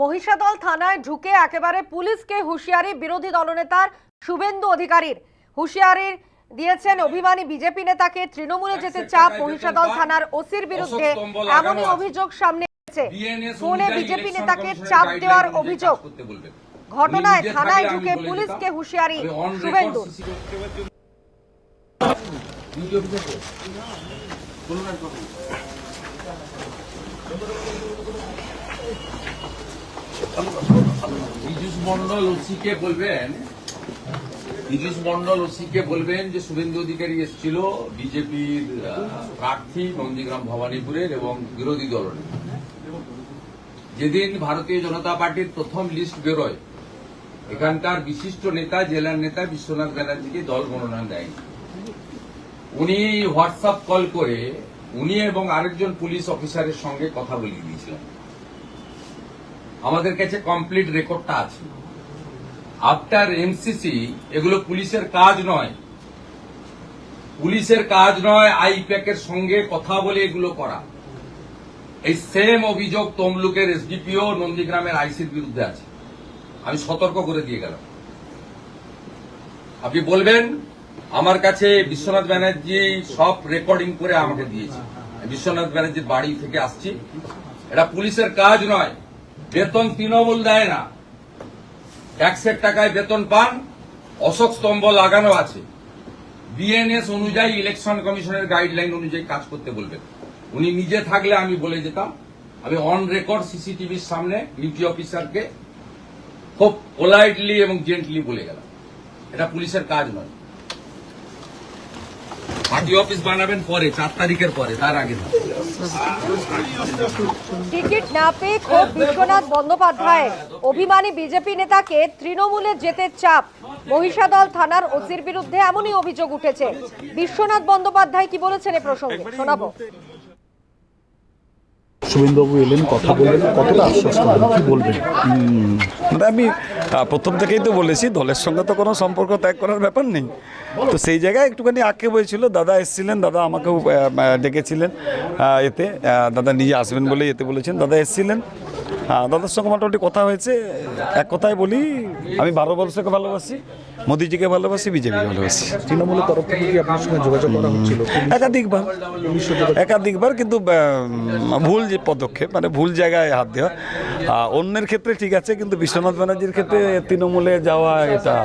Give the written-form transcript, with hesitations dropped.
মহিষাদল থানায় ঢুকে একেবারে পুলিশকে হুঁশিয়ারি বিরোধী দলনেতার শুভেন্দু অধিকারীর। হুঁশিয়ারি দিয়েছেন অভিমানী বিজেপি নেতাকে তৃণমূলে যেতে চাপ মহিষাদল থানার ওসির বিরুদ্ধে এমনই অভিযোগ সামনে এসেছে। ফোনে বিজেপি নেতাকে চাপ দেওয়ার অভিযোগ। ঘটনায় থানায় ঢুকে পুলিশকে হুঁশিয়ারি শুভেন্দু। পীযূষ মন্ডল ওসিকে বলবেন যে শুভেন্দু অধিকারী এসেছিল বিজেপির প্রার্থী নন্দীগ্রাম ভবানীপুরের এবং বিরোধী দলনেতা। যেদিন ভারতীয় জনতা পার্টির প্রথম লিস্ট বেরোয়, এখানকার বিশিষ্ট নেতা জেলার নেতা বিশ্বনাথ ব্যানার্জিকে দল মনোনয়ন দেয়নি। উনি হোয়াটসঅ্যাপ কল করে উনি এবং আরেকজন পুলিশ অফিসারের সঙ্গে কথা বলিয়ে দিয়েছিলেন। আমাদের কাছে কমপ্লিট রেকর্ডটা আছে। আফটার এমসিসি এগুলো পুলিশের কাজ নয়, আইপ্যাকের সঙ্গে কথা বলে এগুলো করা। এই সেম অভিযোগ তমলুকের এসডিপিও নন্দীগ্রামের আইসির বিরুদ্ধে আছে। আমি সতর্ক করে দিয়ে গেলাম। আপনি বলবেন আমার কাছে বিশ্বনাথ ব্যানার্জি সব রেকর্ডিং করে আমাকে দিয়েছে। বিশ্বনাথ ব্যানার্জির বাড়ি থেকে আসছি। এটা পুলিশের কাজ নয়। বেতন তৃণমূল দেয় না, ট্যাক্সের টাকায় বেতন পান। অশোক স্তম্ভ লাগানো আছে। বিএনএস অনুযায়ী ইলেকশন কমিশনের গাইডলাইন অনুযায়ী কাজ করতে বলবেন। উনি নিজে থাকলে আমি বলে যেতাম। আমি অন রেকর্ড সিসিটিভির সামনে ডিউটি অফিসারকে খুব পোলাইটলি এবং জেন্টলি বলে গেলাম, এটা পুলিশের কাজ নয়। পার্টি অফিস বানাবেন পরে, 4 তারিখের পরে, তার আগে না। টিকিট না পেয়ে ক্ষোভ বিশ্বনাথ বন্দ্যোপাধ্যায়ের। অভিমানী বিজেপি নেতাকে তৃণমূলে যেতে চাপ মহিষাদল থানার ওসির বিরুদ্ধে এমনই অভিযোগ উঠেছে। বিশ্বনাথ বন্দ্যোপাধ্যায় কি বলেছেন এ প্রসঙ্গে শোনাবো। শুভেন্দুবাবু এলেন, কথা বললেন, কতটা আশ্বস্ত হলেন, কি বলবেন? আমি প্রথম থেকেই তো বলেছি, দলের সঙ্গে তো কোনো সম্পর্ক ত্যাগ করার ব্যাপার নেই। তো সেই জায়গায় একটুখানি আক্ষেপ হয়েছিল। দাদা এসেছিলেন, দাদা আমাকেও ডেকেছিলেন এতে। দাদা নিজে আসবেন বলে এতে বলেছেন। দাদা এসেছিলেন, দাদার সঙ্গে মোটামুটি কথা হয়েছে। এক কথায় বলি, আমি ভারতবর্ষকে ভালোবাসি, মোদিজিকে ভালোবাসি, বিজেপিকে ভালোবাসি। তৃণমূলের তরফ থেকে কি আপনার সঙ্গে যোগাযোগ করা হচ্ছিল? একাধিকবার, কিন্তু ভুল যে পদক্ষেপ, মানে ভুল জায়গায় হাত দেওয়া। অন্যের ক্ষেত্রে ঠিক আছে, কিন্তু বিশ্বনাথ ব্যানার্জির ক্ষেত্রে তৃণমূলে যাওয়া এটা